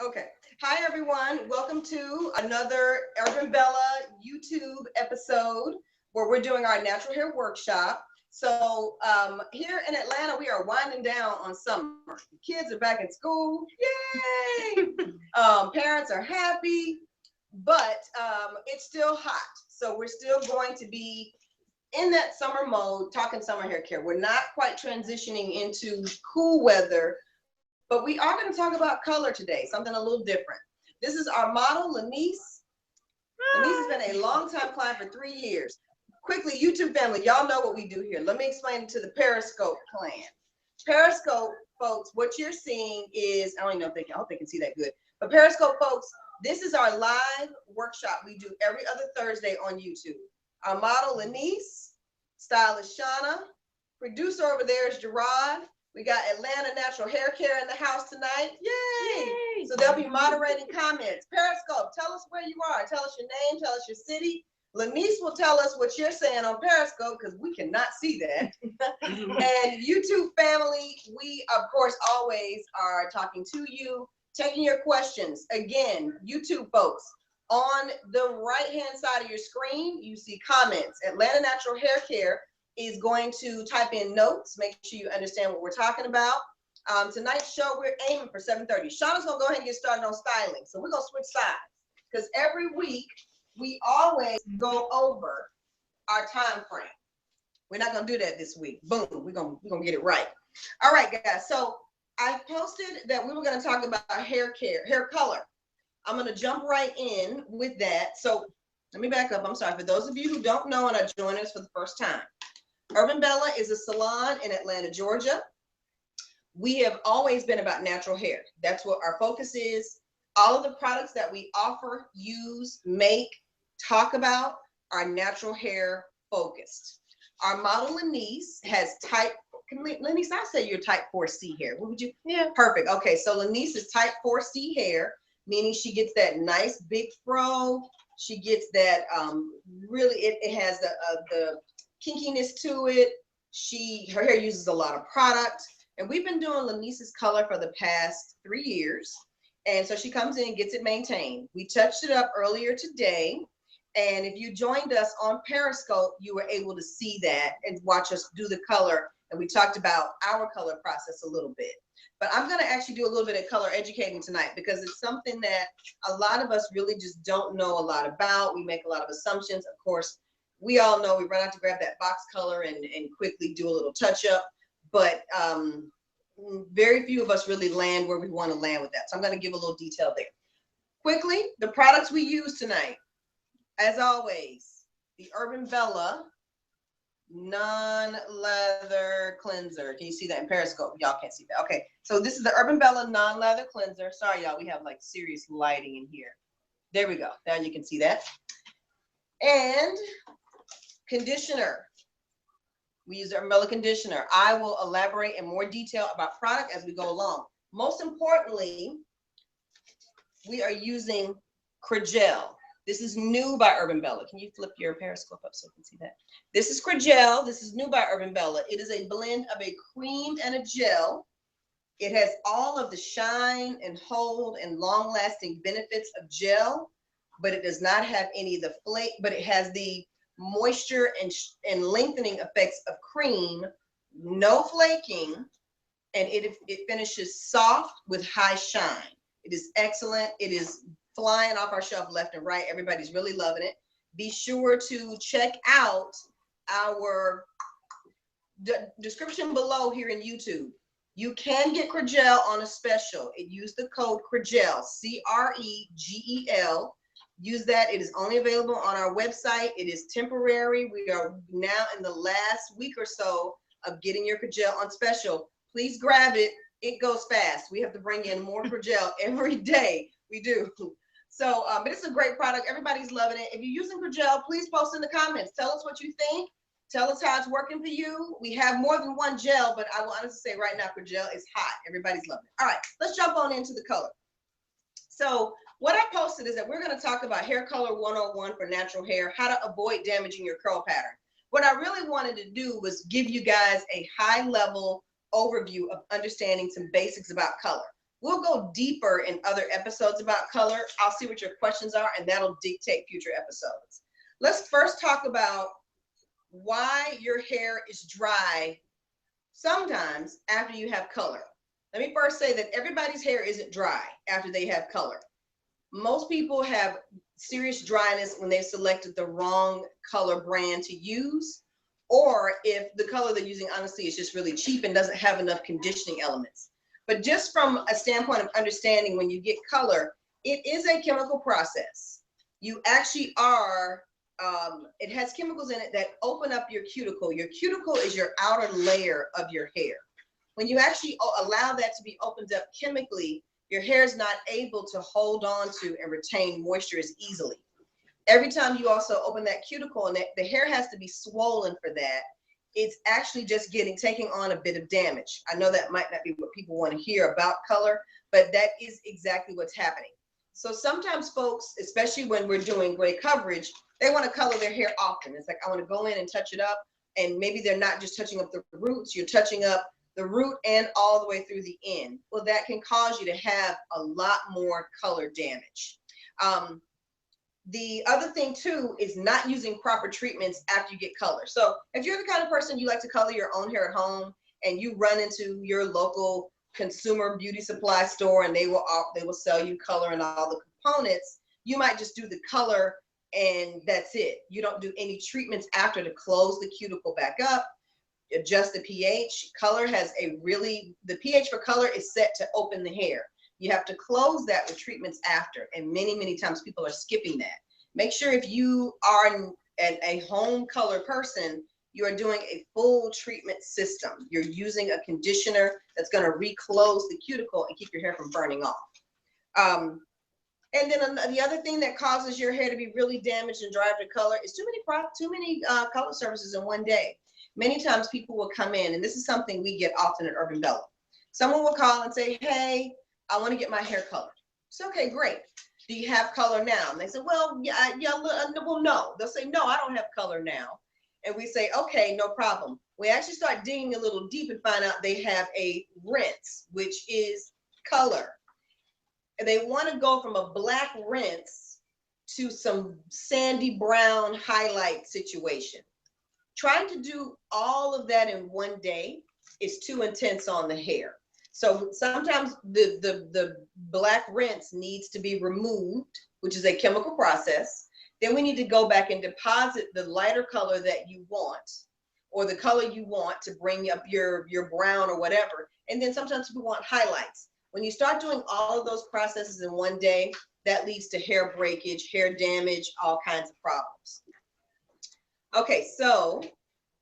Okay. Hi, everyone. Welcome to another Urban Bella YouTube episode where we're doing our natural hair workshop. So here in Atlanta, we are winding down on summer. The kids are back in school. Yay! Parents are happy, but it's still hot. So we're still going to be in that summer mode, talking summer hair care. We're not quite transitioning into cool weather, but we are going to talk about color today, something a little different. This is our model, Lanice. Lanice has been a long-time client for 3 years. Quickly, YouTube family, y'all know what we do here. Let me explain it to the Periscope clan. Periscope, folks, what you're seeing is, I don't even know if they can, I hope they can see that good. But Periscope, folks, this is our live workshop we do every other Thursday on YouTube. Our model, Lanice, stylist Shauna, producer over there is Gerard. We got Atlanta Natural Hair Care in the house tonight. Yay! Yay! So they'll be moderating comments. Periscope, tell us where you are. Tell us your name. Tell us your city. Lanice will tell us what you're saying on Periscope because we cannot see that. And YouTube family, we, of course, always are talking to you, taking your questions. Again, YouTube folks, on the right-hand side of your screen, you see comments. Atlanta Natural Hair Care is going to type in notes, make sure you understand what we're talking about. Tonight's show, we're aiming for 7:30. Shauna's gonna go ahead and get started on styling. So we're gonna switch sides because every week we always go over our time frame. We're not gonna do that this week. Boom, we're gonna get it right. All right, guys. So I posted that we were gonna talk about hair care, hair color. I'm gonna jump right in with that. So let me back up. I'm sorry. For those of you who don't know and are joining us for the first time, Urban Bella is a salon in Atlanta, Georgia. We have always been about natural hair. That's what our focus is. All of the products that we offer, use, make, talk about are natural hair focused. Our model, Lanice, has type, Lanice, I say you're type 4C hair. What would you? Yeah. Perfect. Okay, so Lanice is type 4C hair, meaning she gets that nice big fro. She gets that, really, it has the kinkiness to it. Her hair uses a lot of product, and we've been doing Lanice's color for the past 3 years, and so she comes in and gets it maintained. We touched it up earlier today, and if you joined us on Periscope, you were able to see that and watch us do the color, and we talked about our color process a little bit. But I'm going to actually do a little bit of color educating tonight because it's something that a lot of us really just don't know a lot about. We make a lot of assumptions. Of course, we all know we run out to grab that box color and quickly do a little touch up, but very few of us really land where we want to land with that. So I'm going to give a little detail there. Quickly, the products we use tonight, as always, the Urban Bella non-leather cleanser. Can you see that in Periscope? Y'all can't see that. Okay, so this is the Urban Bella non-leather cleanser. Sorry, y'all, we have like serious lighting in here. There we go. Now you can see that. And conditioner. We use the umbrella conditioner. I will elaborate in more detail about product as we go along. Most importantly, we are using Cragel. This is new by Urban Bella. Can you flip your Periscope up so you can see that? This is Cragel. This is new by Urban Bella. It is a blend of a cream and a gel. It has all of the shine and hold and long-lasting benefits of gel, but it does not have any of the flake, but it has the moisture and lengthening effects of cream, no flaking, and it finishes soft with high shine. It is excellent. It is flying off our shelf left and right. Everybody's really loving it. Be sure to check out our description below here in YouTube. You can get Cragel on a special. Use the code Cragel, C-R-E-G-E-L. Use that. It is only available on our website. It is temporary. We are now in the last week or so of getting your Cragel on special. Please grab it. It goes fast. We have to bring in more Cragel every day. We do. So, but it's a great product. Everybody's loving it. If you're using Cragel, please post in the comments. Tell us what you think. Tell us how it's working for you. We have more than one gel, but I will honestly say right now, Cragel is hot. Everybody's loving it. All right, let's jump on into the color. So what I posted is that we're going to talk about hair color 101 for natural hair, how to avoid damaging your curl pattern. What I really wanted to do was give you guys a high level overview of understanding some basics about color. We'll go deeper in other episodes about color. I'll see what your questions are, and that'll dictate future episodes. Let's first talk about why your hair is dry sometimes after you have color. Let me first say that everybody's hair isn't dry after they have color. Most people have serious dryness when they've selected the wrong color brand to use, or if the color they're using honestly is just really cheap and doesn't have enough conditioning elements. But just from a standpoint of understanding, when you get color, it is a chemical process. You actually are, it has chemicals in it that open up your cuticle. Your cuticle is your outer layer of your hair. When you actually allow that to be opened up chemically, your hair is not able to hold on to and retain moisture as easily. Every time you also open that cuticle, and the hair has to be swollen for that, it's actually just taking on a bit of damage. I know that might not be what people want to hear about color, but that is exactly what's happening. So sometimes folks, especially when we're doing gray coverage, they want to color their hair often. It's like, I want to go in and touch it up, and maybe they're not just touching up the roots, you're touching up the root and all the way through the end. Well, that can cause you to have a lot more color damage. The other thing too is not using proper treatments after you get color. So if you're the kind of person you like to color your own hair at home, and you run into your local consumer beauty supply store and they will sell you color and all the components, you might just do the color and that's it. You don't do any treatments after to close the cuticle back up, adjust the pH. The pH for color is set to open the hair. You have to close that with treatments after, and many times people are skipping that. Make sure if you are a home color person, you are doing a full treatment system. You're using a conditioner that's going to reclose the cuticle and keep your hair from burning off. And then the other thing that causes your hair to be really damaged and dry after color is too many color services in one day. Many times people will come in, and this is something we get often at Urban Bella. Someone will call and say, hey, I want to get my hair colored. It's okay, great. Do you have color now? And they say, well, well, no. They'll say, no, I don't have color now. And we say, okay, no problem. We actually start digging a little deep and find out they have a rinse, which is color. And they want to go from a black rinse to some sandy brown highlight situation. Trying to do all of that in one day is too intense on the hair. So sometimes the black rinse needs to be removed, which is a chemical process. Then we need to go back and deposit the lighter color that you want, or the color you want to bring up your brown or whatever. And then sometimes people want highlights. When you start doing all of those processes in one day, that leads to hair breakage, hair damage, all kinds of problems. Okay, so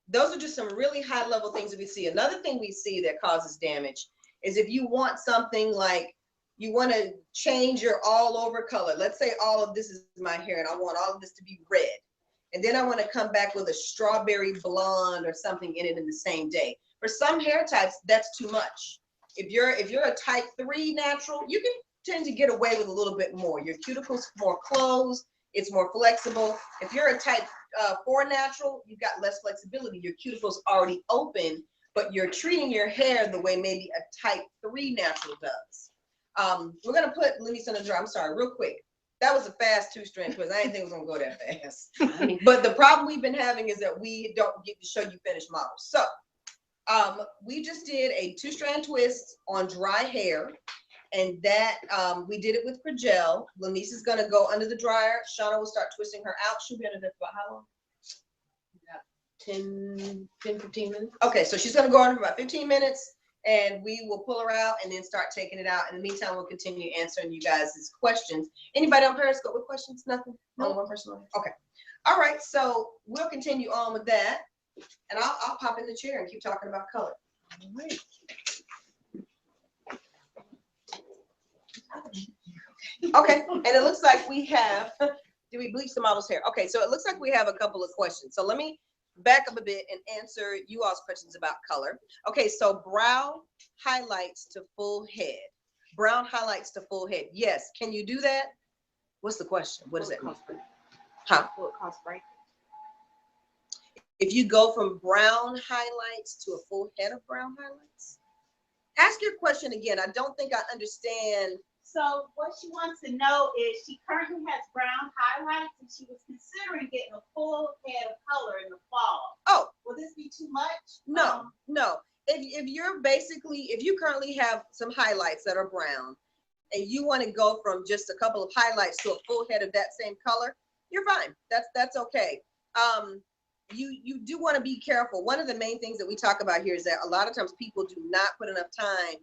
those are just some really high level things that we see. Another thing we see that causes damage is if you want something like, you want to change your all over color. Let's say all of this is my hair and I want all of this to be red. And then I want to come back with a strawberry blonde or something in it in the same day. For some hair types, that's too much. If you're a type 3 natural, you can tend to get away with a little bit more. Your cuticle's more closed, it's more flexible. If you're a type 4 natural, you've got less flexibility. Your cuticle's already open, but you're treating your hair the way maybe a type 3 natural does. We're gonna put Lenise on the dry. I'm sorry, real quick. That was a fast 2-strand twist. I didn't think it was gonna go that fast. But the problem we've been having is that we don't get to show you finished models. So we just did a 2-strand twist on dry hair, and that we did it with gel. Lenise is gonna go under the dryer. Shauna will start twisting her out. She'll be under there for about how long? 10-15 minutes. Okay, so she's gonna go on for about 15 minutes, and we will pull her out and then start taking it out. In the meantime, we'll continue answering you guys' questions. Anybody on Periscope with questions? Nothing? No. Only one person on here? Okay. All right, so we'll continue on with that, and I'll pop in the chair and keep talking about color. All right. Okay, and it looks like we have, did we bleach the model's hair? Okay, so it looks like we have a couple of questions. So let me back up a bit and answer you all's questions about color. Okay, so brow highlights to full head. Brown highlights to full head. Yes, can you do that? What's the question? What does that mean? Huh? Will it cost break? If you go from brown highlights to a full head of brown highlights? Ask your question again. I don't think I understand. So what she wants to know is she currently has brown highlights and she was considering getting a full head of color in the fall. Oh, will this be too much? No, no. If you're basically, if you currently have some highlights that are brown and you want to go from just a couple of highlights to a full head of that same color, you're fine. That's okay. You do want to be careful. One of the main things that we talk about here is that a lot of times people do not put enough time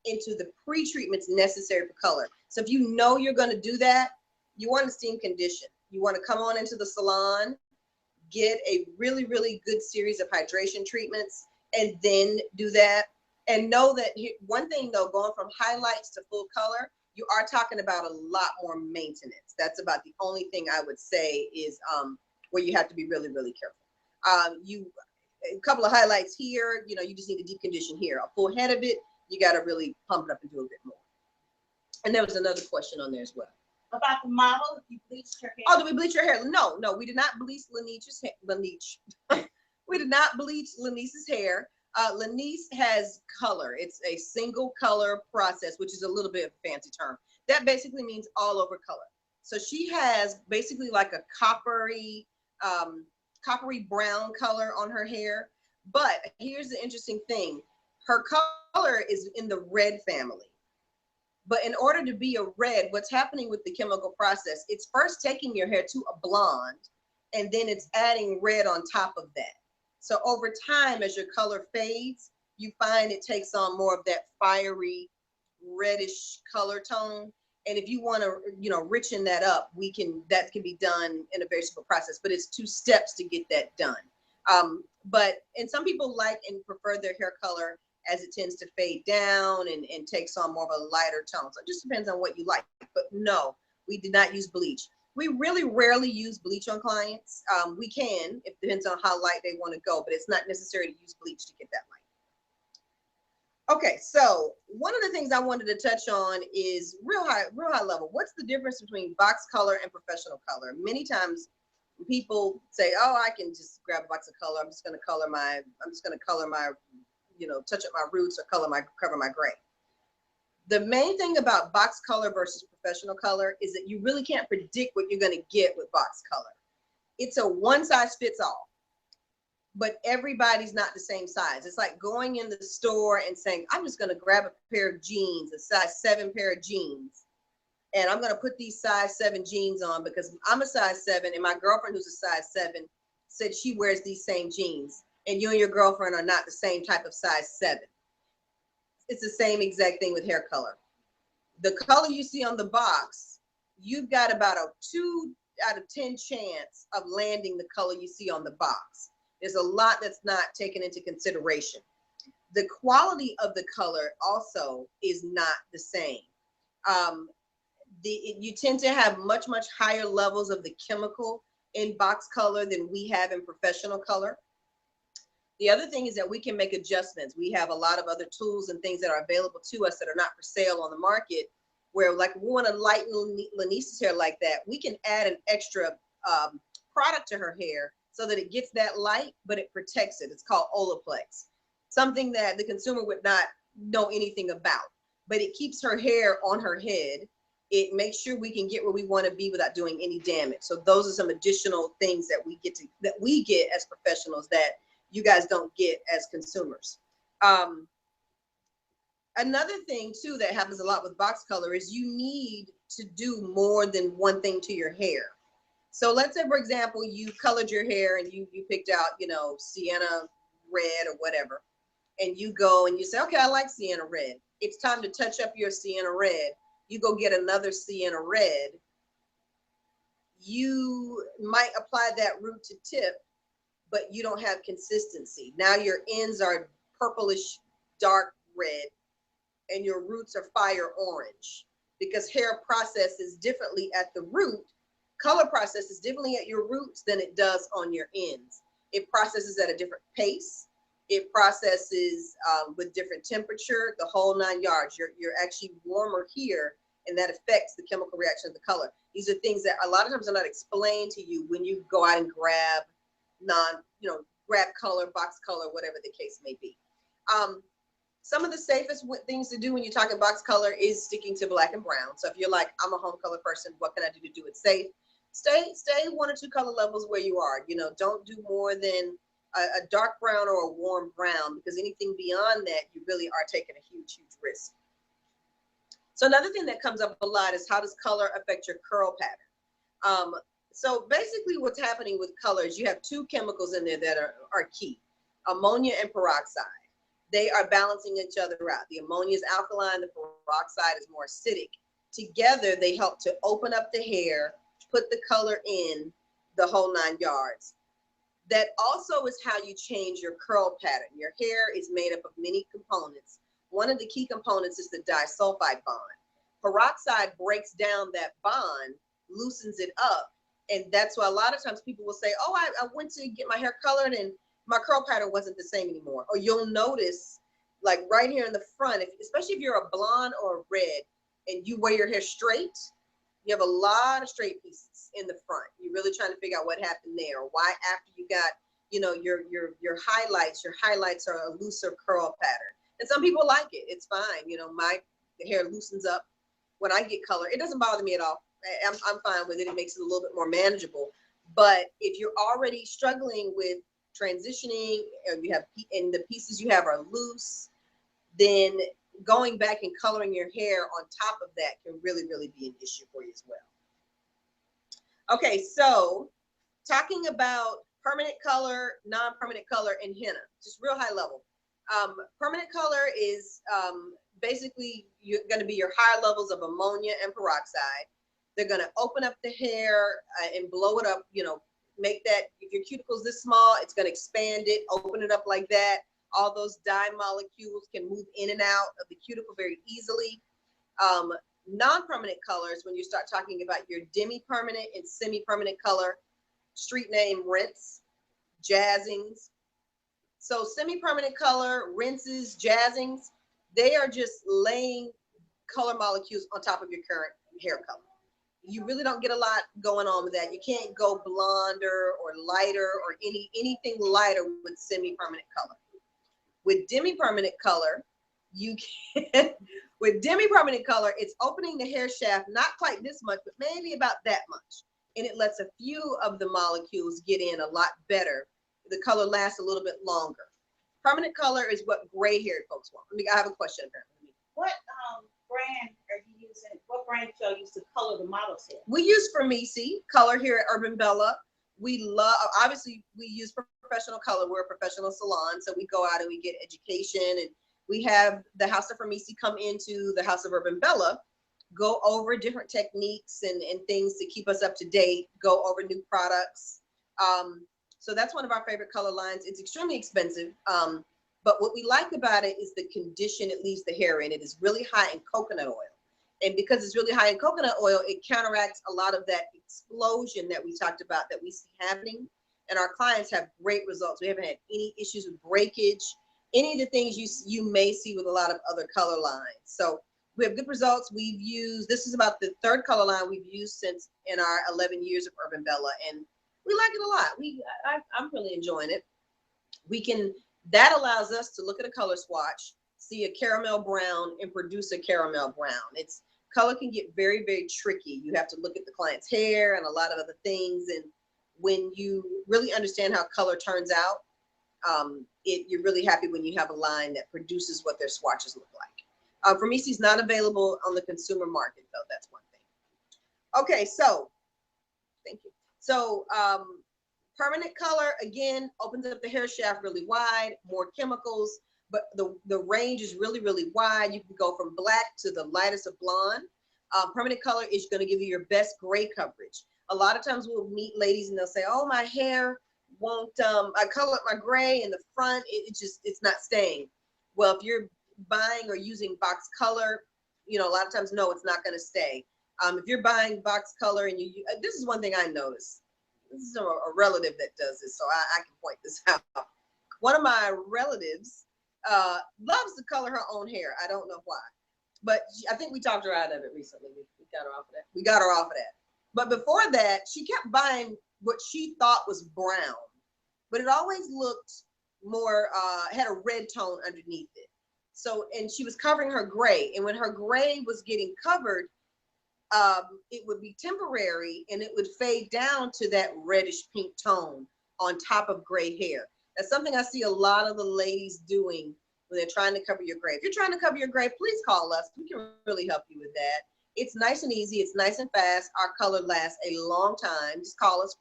into the pre-treatments necessary for color. So if you know you're going to do that, you want to steam condition. You want to come on into the salon, get a really, really good series of hydration treatments, and then do that. And know that one thing though, going from highlights to full color, you are talking about a lot more maintenance. That's about the only thing I would say is where you have to be really, really careful. A couple of highlights here, you know, you just need to deep condition here. A full head of it, you got to really pump it up and do a bit more. And there was another question on there as well. About the model, if you bleached her hair. Oh, did we bleach her hair? No, we did not bleach we did not bleach Lanice's hair. Lanice has color. It's a single color process, which is a little bit of a fancy term. That basically means all over color. So she has basically like a coppery brown color on her hair. But here's the interesting thing. Her color is in the red family. But in order to be a red, what's happening with the chemical process, it's first taking your hair to a blonde, and then it's adding red on top of that. So over time, as your color fades, you find it takes on more of that fiery, reddish color tone. And if you want to, you know, richen that up, that can be done in a very simple process, but it's 2 steps to get that done. And some people like and prefer their hair color as it tends to fade down and takes on more of a lighter tone. So it just depends on what you like. But no, we did not use bleach. We really rarely use bleach on clients. We can, it depends on how light they want to go, but it's not necessary to use bleach to get that light. Okay, so one of the things I wanted to touch on is real high level. What's the difference between box color and professional color? Many times people say, oh, I can just grab a box of color. I'm just going to color my, you know, touch up my roots or cover my gray. The main thing about box color versus professional color is that you really can't predict what you're going to get with box color. It's a one size fits all, but everybody's not the same size. It's like going in the store and saying, I'm just going to grab a pair of jeans, a size 7 pair of jeans, and I'm going to put these size 7 jeans on because I'm a size 7 and my girlfriend who's a size 7 said she wears these same jeans. And you and your girlfriend are not the same type of size 7. It's the same exact thing with hair color. The color you see on the box, you've got about a 2 out of 10 chance of landing the color you see on the box. There's a lot that's not taken into consideration. The quality of the color also is not the same. You tend to have much higher levels of the chemical in box color than we have in professional color. The other thing is that we can make adjustments. We have a lot of other tools and things that are available to us that are not for sale on the market, where like if we want to lighten Lanice's hair like that, we can add an extra product to her hair so that it gets that light, but it protects it. It's called Olaplex, something that the consumer would not know anything about, but it keeps her hair on her head. It makes sure we can get where we want to be without doing any damage. So those are some additional things that we get as professionals that you guys don't get as consumers. Another thing too that happens a lot with box color is you need to do more than one thing to your hair. So let's say, for example, you colored your hair and you picked out, you know, sienna red or whatever, and you go and you say, okay, I like sienna red. It's time to touch up your sienna red. You go get another sienna red. You might apply that root to tip, but you don't have consistency. Now your ends are purplish dark red and your roots are fire orange because hair processes differently at the root. Color processes differently at your roots than it does on your ends. It processes at a different pace. It processes with different temperature, the whole 9 yards. You're actually warmer here, and that affects the chemical reaction of the color. These are things that a lot of times are not explained to you when you go out and grab grab color, box color, whatever the case may be. Some of the safest things to do when you're talking box color is sticking to black and brown. So if you're like, I'm a home color person, what can I do to do it safe? Stay 1 or 2 color levels where you are. You know, don't do more than a dark brown or a warm brown, because anything beyond that, you really are taking a huge, huge risk. So another thing that comes up a lot is, how does color affect your curl pattern? So basically what's happening with colors, you have 2 chemicals in there that are key, ammonia and peroxide. They are balancing each other out. The ammonia is alkaline, the peroxide is more acidic. Together, they help to open up the hair, put the color in, the whole 9 yards. That also is how you change your curl pattern. Your hair is made up of many components. One of the key components is the disulfide bond. Peroxide breaks down that bond, loosens it up, and that's why a lot of times people will say, oh, I went to get my hair colored and my curl pattern wasn't the same anymore. Or you'll notice, like right here in the front, especially if you're a blonde or a red and you wear your hair straight, you have a lot of straight pieces in the front. You're really trying to figure out what happened there, or why after you got, you know, your highlights are a looser curl pattern. And some people like it. It's fine. You know, the hair loosens up when I get color. It doesn't bother me at all. I'm fine with it. It makes it a little bit more manageable. But if you're already struggling with transitioning, or you have, and the pieces you have are loose, then going back and coloring your hair on top of that can really, really be an issue for you as well. Okay, so talking about permanent color, non-permanent color, and henna, just real high level. Permanent color is basically going to be your higher levels of ammonia and peroxide. They're going to open up the hair and blow it up, you know, make that, if your cuticle's this small, it's going to expand it, open it up like that. All those dye molecules can move in and out of the cuticle very easily. Non-permanent colors, when you start talking about your demi-permanent and semi-permanent color, street name rinse, jazzings. So semi-permanent color, rinses, jazzings, they are just laying color molecules on top of your current hair color. You really don't get a lot going on with that. You can't go blonder or lighter or anything lighter with semi-permanent color. With demi-permanent color, you can, with demi-permanent color, it's opening the hair shaft, not quite this much, but maybe about that much. And it lets a few of the molecules get in a lot better. The color lasts a little bit longer. Permanent color is what gray-haired folks want. I have a question apparently. What brand are you using? What brand do y'all use to color the models hair? We use Fermisi color here at Urban Bella. We love, obviously we use professional color. We're a professional salon, so we go out and we get education, and we have the House of Fermisi come into the House of Urban Bella, go over different techniques and things to keep us up to date, go over new products. So that's one of our favorite color lines. It's extremely expensive, but what we like about it is the condition it leaves the hair in. It is really high in coconut oil. And because it's really high in coconut oil, it counteracts a lot of that explosion that we talked about that we see happening. And our clients have great results. We haven't had any issues with breakage, any of the things you may see with a lot of other color lines. So we have good results. We've used, this is about the 3rd color line we've used since in our 11 years of Urban Bella. And we like it a lot. I'm really enjoying it. That allows us to look at a color swatch, see a caramel brown, and produce a caramel brown. Color can get very, very tricky. You have to look at the client's hair and a lot of other things. And when you really understand how color turns out, you're really happy when you have a line that produces what their swatches look like. Fermisi's not available on the consumer market, though. That's one thing. Okay, so thank you. So permanent color, again, opens up the hair shaft really wide, more chemicals, but the range is really, really wide. You can go from black to the lightest of blonde. Permanent color is going to give you your best gray coverage. A lot of times we'll meet ladies and they'll say, oh, my hair won't, I colored my gray in the front, it's not staying. Well, if you're buying or using box color, you know, a lot of times, no, it's not going to stay. If you're buying box color and this is one thing I noticed. This is a relative that does this, so I can point this out. One of my relatives loves to color her own hair. I don't know why, but I think we talked her out of it recently. We got her off of that. We got her off of that. But before that, she kept buying what she thought was brown, but it always looked more, had a red tone underneath it. So, and she was covering her gray. And when her gray was getting covered, it would be temporary and it would fade down to that reddish pink tone on top of gray hair. That's something I see a lot of the ladies doing when they're trying to cover your gray. If you're trying to cover your gray, please call us. We can really help you with that. It's nice and easy. It's nice and fast. Our color lasts a long time. Just call us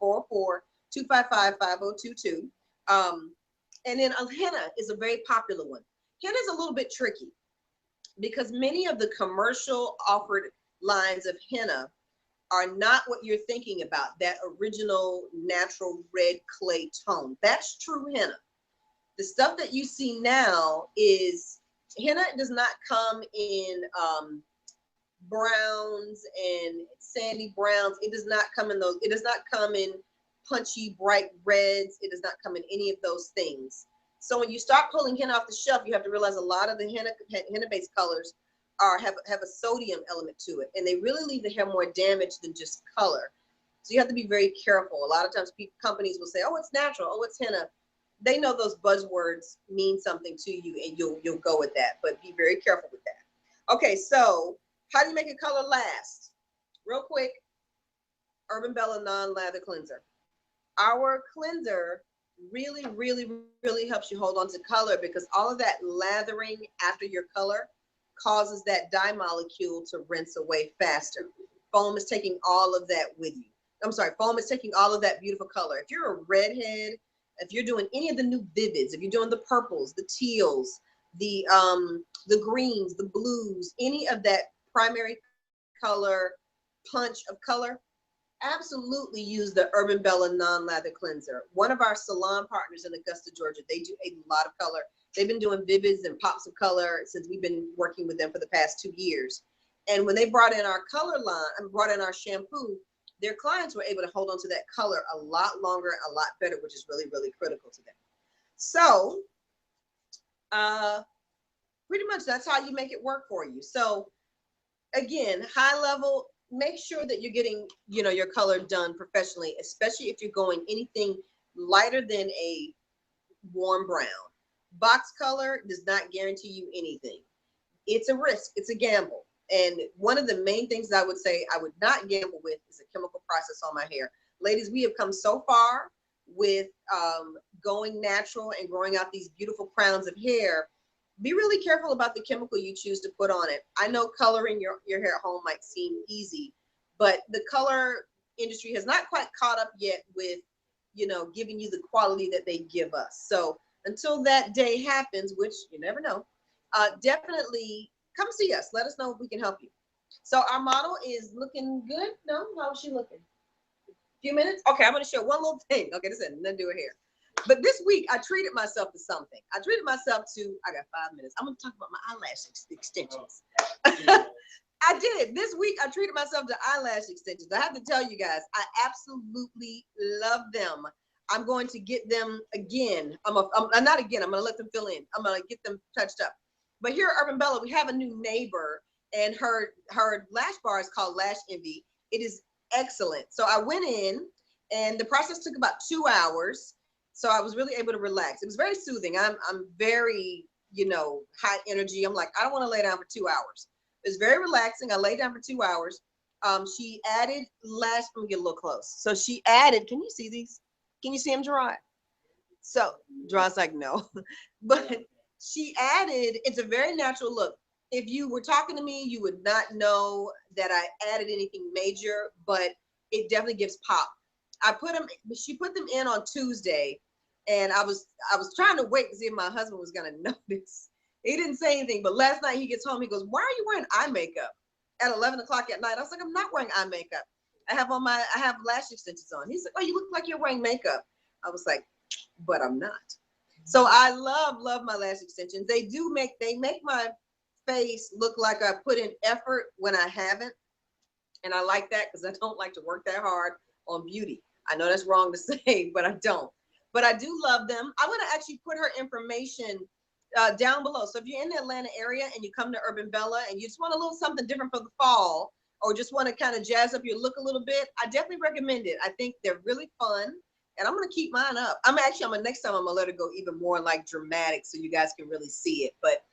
404-255-5022. And then henna is a very popular one. Henna is a little bit tricky because many of the commercial offered lines of henna are not what you're thinking about, that original natural red clay tone. That's true henna. The stuff that you see now is henna does not come in browns and sandy browns. It does not come in those. It does not come in punchy bright reds. It does not come in any of those things. So when you start pulling henna off the shelf, you have to realize a lot of the henna based colors have a sodium element to it, and they really leave the hair more damaged than just color. So you have to be very careful. A lot of times companies will say, oh, it's natural, oh, it's henna. They know those buzzwords mean something to you, and you'll go with that, but be very careful with that. Okay, so how do you make a color last? Real quick, Urban Bella non-lather cleanser. Our cleanser really, really, really helps you hold on to color, because all of that lathering after your color causes that dye molecule to rinse away faster. Foam is taking all of that with you. I'm sorry, foam is taking all of that beautiful color. If you're a redhead, if you're doing any of the new vivids, if you're doing the purples, the teals, the greens, the blues, any of that primary color punch of color, absolutely use the Urban Bella non-lather cleanser. One of our salon partners in Augusta, Georgia, they do a lot of color. They've been doing vivids and pops of color since we've been working with them for the past 2 years. And when they brought in our color line and brought in our shampoo, their clients were able to hold on to that color a lot longer, a lot better, which is really, really critical to them. So pretty much that's how you make it work for you. So again, high level, make sure that you're getting, your color done professionally, especially if you're going anything lighter than a warm brown. Box color does not guarantee you anything. It's a risk. It's a gamble. And one of the main things I would say I would not gamble with is a chemical process on my hair. Ladies, we have come so far with going natural and growing out these beautiful crowns of hair. Be really careful about the chemical you choose to put on it. I know coloring your hair at home might seem easy, but the color industry has not quite caught up yet with, giving you the quality that they give us. So until that day happens, which you never know, definitely come see us. Let us know if we can help you. So our model is looking good. No, how's she looking? A few minutes? Okay, I'm going to show one little thing. Okay, this has nothing to do with hair. But this week, I treated myself to something. I treated myself to, I got 5 minutes. I'm going to talk about my eyelash extensions. I did. This week, I treated myself to eyelash extensions. I have to tell you guys, I absolutely love them. I'm going to get them again. I'm not again. I'm going to let them fill in. I'm going to get them touched up. But here at Urban Bella, we have a new neighbor, and her lash bar is called Lash Envy. It is excellent. So I went in, and the process took about 2 hours. So I was really able to relax. It was very soothing. I'm very, high energy. I'm like, I don't want to lay down for 2 hours. It was very relaxing. I laid down for 2 hours. She added lash. Let me get a little close. So she added, can you see these? Can you see them, Gerard? So Gerard's like, no. But she added, it's a very natural look. If you were talking to me, you would not know that I added anything major, but it definitely gives pop. She put them in on Tuesday, and I was trying to wait to see if my husband was gonna notice. He didn't say anything, but last night he gets home, he goes, why are you wearing eye makeup at 11 o'clock at night? I was like, I'm not wearing eye makeup. I have lash extensions on. He's like, oh, you look like you're wearing makeup. I was like, but I'm not. So I love my lash extensions. They make my face look like I put in effort when I haven't. And I like that because I don't like to work that hard on beauty. I know that's wrong to say, but I don't. But I do love them. I'm going to actually put her information down below. So if you're in the Atlanta area and you come to Urban Bella and you just want a little something different for the fall, or just want to kind of jazz up your look a little bit, I definitely recommend it. I think they're really fun, and I'm going to keep mine up. Next time I'm going to let it go even more like dramatic so you guys can really see it. But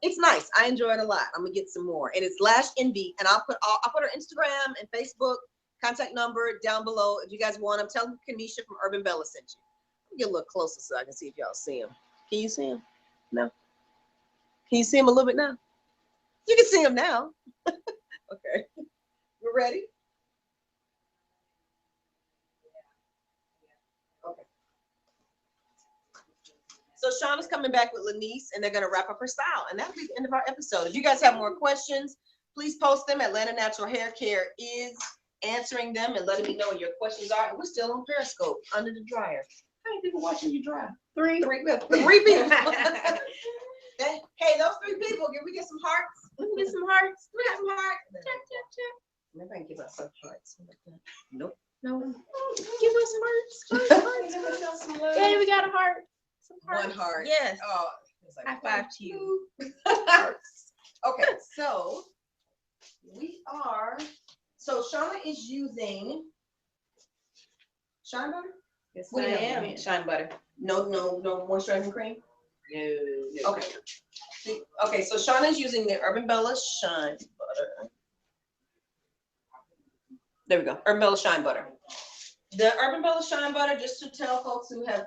It's nice. I enjoy it a lot. I'm gonna get some more. And it's Lash Envy. And I'll put her Instagram and Facebook contact number down below. If you guys want them, tell them Kanisha from Urban Bella sent you. Let me get a little closer so I can see if y'all see him. Can you see him? No. Can you see him a little bit now? You can see him now. Okay. We're ready? Okay. So Shauna's coming back with Lanice, and they're going to wrap up her style. And that'll be the end of our episode. If you guys have more questions, please post them. Atlanta Natural Hair Care is answering them and letting me know what your questions are. And we're still on Periscope, under the dryer. How many people watching you dry? Three people. Hey, those 3 people, can we get some hearts? We can get some hearts. We got some hearts. Check, check, check. Maybe I can give us some hearts. Nope. No. Give us some hearts. Hey, we got a heart. Some hearts. One heart. Yes. Oh, Like high five to you. Hearts. Okay, so so Shauna is using shine butter? Yes, What I do you have? am. Shine butter. No moisturizing cream? No. Okay. Okay, so Shauna's using the Urban Bella Shine Butter. There we go. Urban Bella Shine Butter. The Urban Bella Shine Butter, just to tell folks who have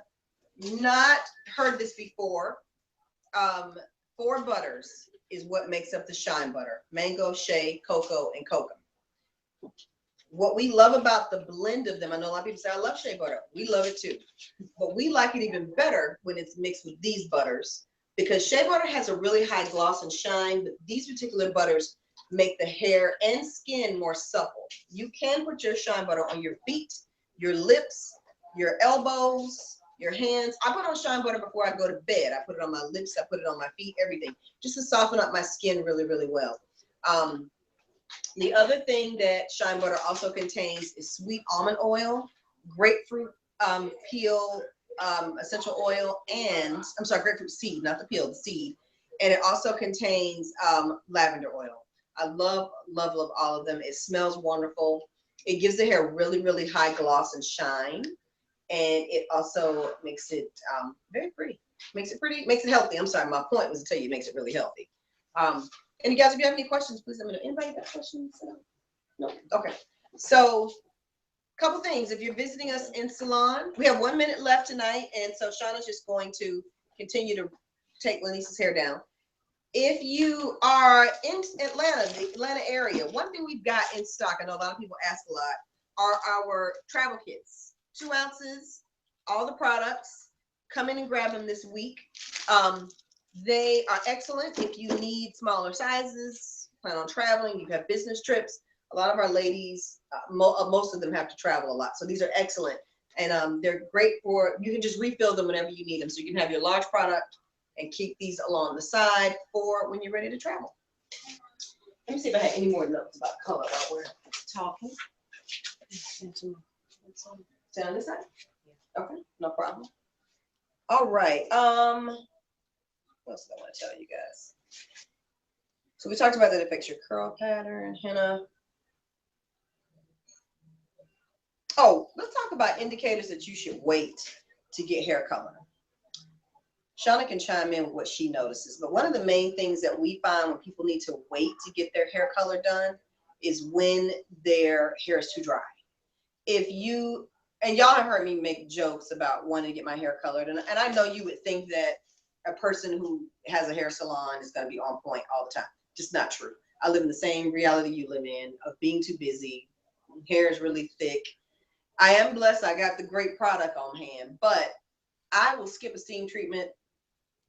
not heard this before, 4 butters is what makes up the shine butter: mango, shea, cocoa, and cocoa. What we love about the blend of them, I know a lot of people say, I love shea butter. We love it too. But we like it even better when it's mixed with these butters, because shea butter has a really high gloss and shine, but these particular butters make the hair and skin more supple. You can put your shine butter on your feet, your lips, your elbows, your hands. I put on shine butter before I go to bed. I put it on my lips, I put it on my feet, everything, just to soften up my skin really, really well. The other thing that shine butter also contains is sweet almond oil, grapefruit peel, essential oil, and I'm sorry, grapefruit seed, not the peel, the seed. And it also contains lavender oil. I love all of them. It smells wonderful. It gives the hair really, really high gloss and shine. And it also makes it very pretty. Makes it pretty, makes it healthy. I'm sorry, my point was to tell you it makes it really healthy. And you guys, if you have any questions, please let me know. Anybody got questions? No? Okay. So, couple things. If you're visiting us in salon, we have 1 minute left tonight. And so Shauna's just going to continue to take Lanice's hair down. If you are in Atlanta, the Atlanta area, one thing we've got in stock, I know a lot of people ask a lot, are our travel kits. 2 ounces, all the products. Come in and grab them this week. They are excellent if you need smaller sizes, plan on traveling, you have business trips. A lot of our ladies, most of them have to travel a lot. So these are excellent. And they're great for, you can just refill them whenever you need them. So you can have your large product and keep these along the side for when you're ready to travel. Let me see if I have any more notes about color while we're talking. Stay on this side? Okay, no problem. All right. What else do I want to tell you guys? So we talked about that it affects your curl pattern, henna. Oh, let's talk about indicators that you should wait to get hair color. Shauna can chime in with what she notices, but one of the main things that we find when people need to wait to get their hair color done is when their hair is too dry. If you, and y'all have heard me make jokes about wanting to get my hair colored, and I know you would think that a person who has a hair salon is going to be on point all the time. Just not true. I live in the same reality you live in of being too busy. Hair is really thick. I am blessed. I got the great product on hand, but I will skip a steam treatment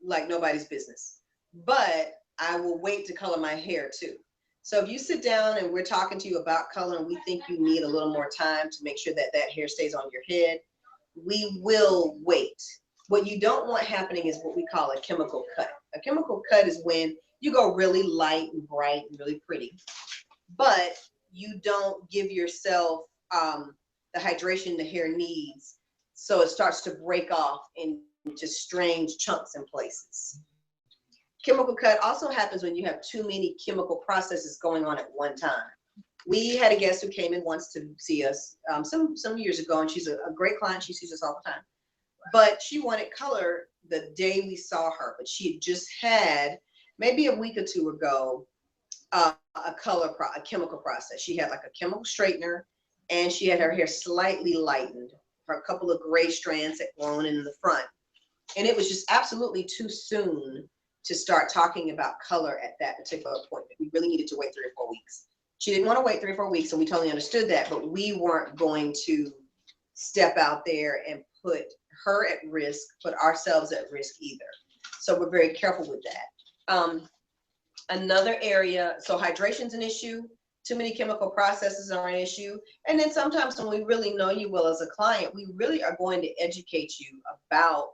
like nobody's business. But I will wait to color my hair too. So if you sit down and we're talking to you about color and we think you need a little more time to make sure that that hair stays on your head, we will wait. What you don't want happening is what we call a chemical cut. A chemical cut is when you go really light and bright and really pretty, but you don't give yourself the hydration the hair needs, so it starts to break off into strange chunks in places. Chemical cut also happens when you have too many chemical processes going on at one time. We had a guest who came in once to see us some years ago, and she's a great client. She sees us all the time. But she wanted color the day we saw her, but she had just had maybe a week or two ago, a chemical process. She had like a chemical straightener, and she had her hair slightly lightened. Her couple of gray strands had grown in the front, and it was just absolutely too soon to start talking about color at that particular appointment. We really needed to wait 3 or 4 weeks. She didn't want to wait 3 or 4 weeks, and we totally understood that, but we weren't going to step out there and put her at risk, put ourselves at risk either. So we're very careful with that. Another area, so hydration's an issue. Too many chemical processes are an issue. And then sometimes when we really know you well as a client, we really are going to educate you about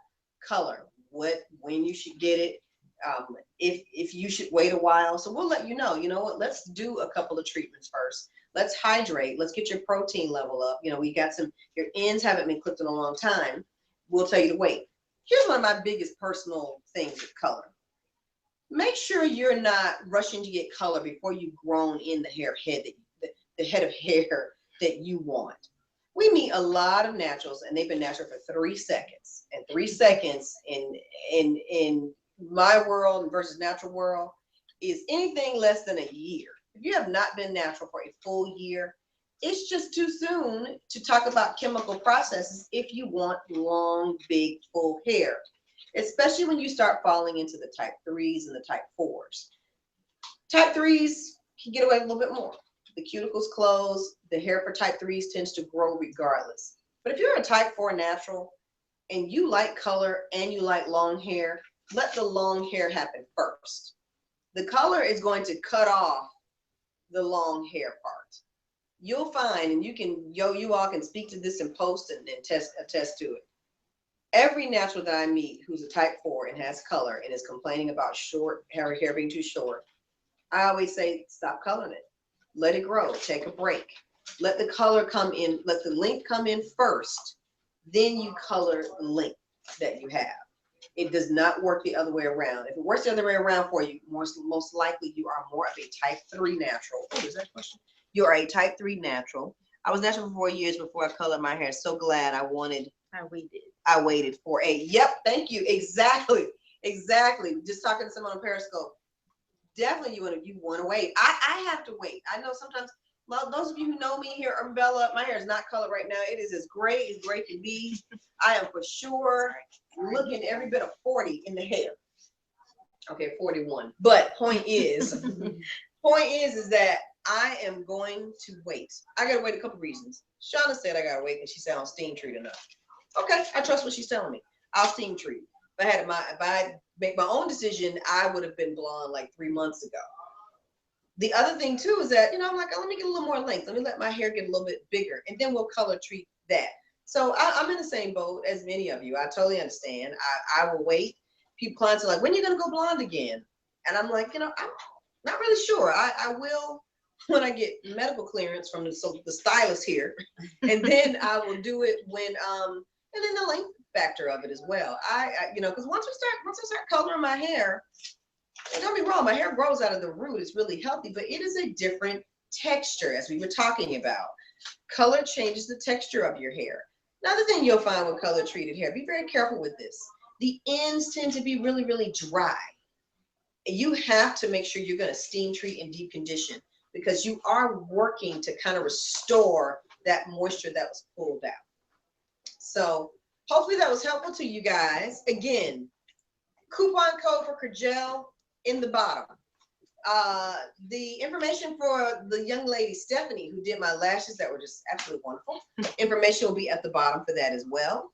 color, when you should get it, if you should wait a while. So we'll let you know what, let's do a couple of treatments first. Let's hydrate. Let's get your protein level up. We got your ends haven't been clipped in a long time. We'll tell you to wait. Here's one of my biggest personal things with color. Make sure you're not rushing to get color before you've grown in the head of hair that you want. We meet a lot of naturals, and they've been natural for 3 seconds. And 3 seconds in my world versus natural world is anything less than a year. If you have not been natural for a full year, it's just too soon to talk about chemical processes if you want long, big, full hair, especially when you start falling into the type 3s and the type 4s. Type 3s can get away a little bit more. The cuticles close, the hair for type 3s tends to grow regardless. But if you're a type 4 natural and you like color and you like long hair, let the long hair happen first. The color is going to cut off the long hair part. You'll find, and you all can speak to this in post and attest to it. Every natural that I meet who's a type 4 and has color and is complaining about short hair being too short, I always say, stop coloring it. Let it grow. Take a break. Let the color come in. Let the length come in first. Then you color the length that you have. It does not work the other way around. If it works the other way around for you, most likely you are more of a type 3 natural. Oh, is that a question? You are a type 3 natural. I was natural for 4 years before I colored my hair. So glad I waited for yep, thank you. Exactly. Just talking to someone on Periscope. Definitely you want to wait. I have to wait. I know sometimes, well, those of you who know me here, Urban Bella, my hair is not colored right now. It is as gray can be. I am for sure looking every bit of 40 in the hair. Okay, 41. But point is that I am going to wait. I gotta wait a couple reasons. Shauna said I gotta wait because she said I'll steam treat enough. Okay, I trust what she's telling me. I'll steam treat. If I make my own decision, I would have been blonde like 3 months ago. The other thing too is that, I'm like, oh, let me get a little more length. Let me let my hair get a little bit bigger, and then we'll color treat that. So I'm in the same boat as many of you. I totally understand. I will wait. Clients are like, when are you gonna go blonde again? And I'm like, I'm not really sure. I will when I get medical clearance from the stylist here, and then I will do it when and then the length factor of it as well. Because once I start coloring my hair, don't be wrong, my hair grows out of the root. It's really healthy, but it is a different texture, as we were talking about. Color changes the texture of your hair. Another thing you'll find with color treated hair, be very careful with this. The ends tend to be really, really dry. You have to make sure you're going to steam treat and deep condition, because you are working to kind of restore that moisture that was pulled out. So hopefully that was helpful to you guys. Again, coupon code for Kajel in the bottom. The information for the young lady, Stephanie, who did my lashes that were just absolutely wonderful. Information will be at the bottom for that as well.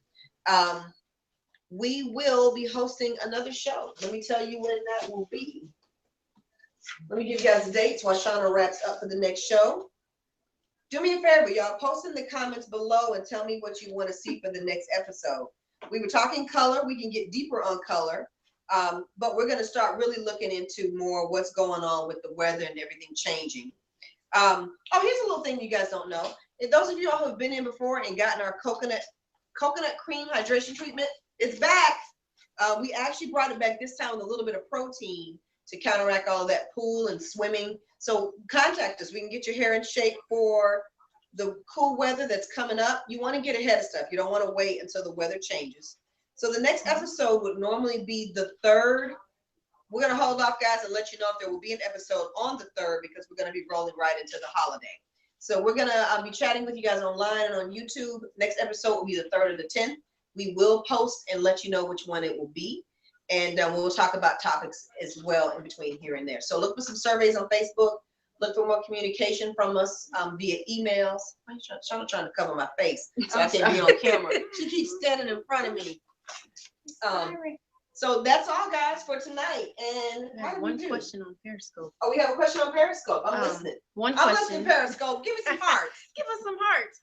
We will be hosting another show. Let me tell you when that will be. Let me give you guys the dates while Shauna wraps up for the next show. Do me a favor, y'all, post in the comments below and tell me what you want to see for the next episode. We were talking color. We can get deeper on color, but we're going to start really looking into more what's going on with the weather and everything changing. Oh, here's a little thing you guys don't know. If those of you all who have been in before and gotten our coconut cream hydration treatment, it's back. We actually brought it back this time with a little bit of protein to counteract all of that pool and swimming. So contact us. We can get your hair in shape for the cool weather that's coming up. You want to get ahead of stuff. You don't want to wait until the weather changes. So the next episode would normally be the 3rd we're gonna hold off, guys, and let you know if there will be an episode on the 3rd because we're gonna be rolling right into the holiday. So we're gonna be chatting with you guys online and on YouTube. Next episode will be the 3rd or the 10th. We will post and let you know which one it will be. And we'll talk about topics as well in between here and there. So look for some surveys on Facebook. Look for more communication from us via emails. I'm trying to cover my face so I can be on camera. She keeps standing in front of me. So that's all, guys, for tonight. And one question on Periscope. Oh, we have a question on Periscope. I'm listening. One I'm question. listening, Periscope. Give me some hearts. Give us some hearts.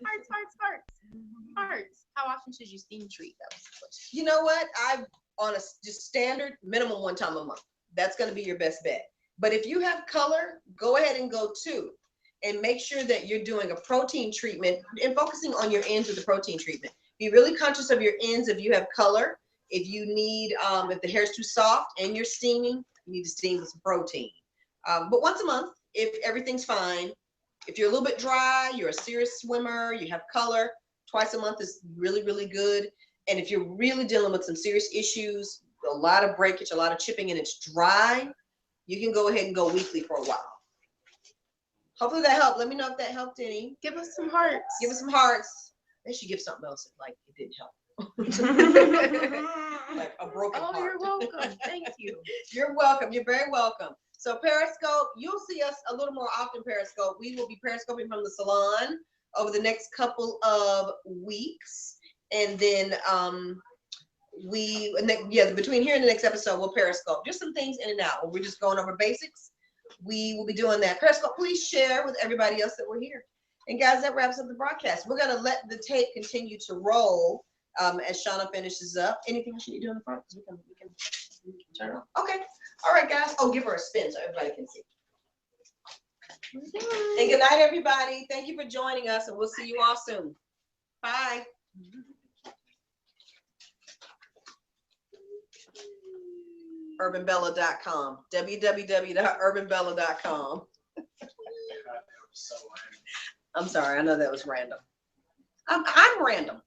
Hearts. How often should you steam treat? That was the question. You know what? On a just standard minimum 1 time a month. That's going to be your best bet. But if you have color, go ahead and go 2, and make sure that you're doing a protein treatment and focusing on your ends with the protein treatment. Be really conscious of your ends if you have color. If you need, if the hair is too soft and you're steaming, you need to steam with some protein. But once a month, if everything's fine. If you're a little bit dry, you're a serious swimmer, you have color, twice a month is really, really good. And if you're really dealing with some serious issues, a lot of breakage, a lot of chipping, and it's dry, you can go ahead and go weekly for a while. Hopefully that helped. Let me know if that helped any. Give us some hearts. Give us some hearts. They should give something else like it didn't help. Like a broken heart. Oh, you're welcome. Thank you. You're welcome. You're very welcome. So Periscope, you'll see us a little more often. Periscope. We will be periscoping from the salon over the next couple of weeks, and then between here and the next episode, we'll Periscope. Just some things in and out. We're just going over basics. We will be doing that. Periscope, please share with everybody else that we're here. And guys, that wraps up the broadcast. We're gonna let the tape continue to roll as Shauna finishes up. Anything else you need to do in the front? Because we can turn it on. Okay. All right, guys. Oh, give her a spin so everybody can see. And good night, everybody. Thank you for joining us, and we'll see you all soon. Bye. UrbanBella.com. www.urbanbella.com. I'm sorry. I know that was random. I'm random.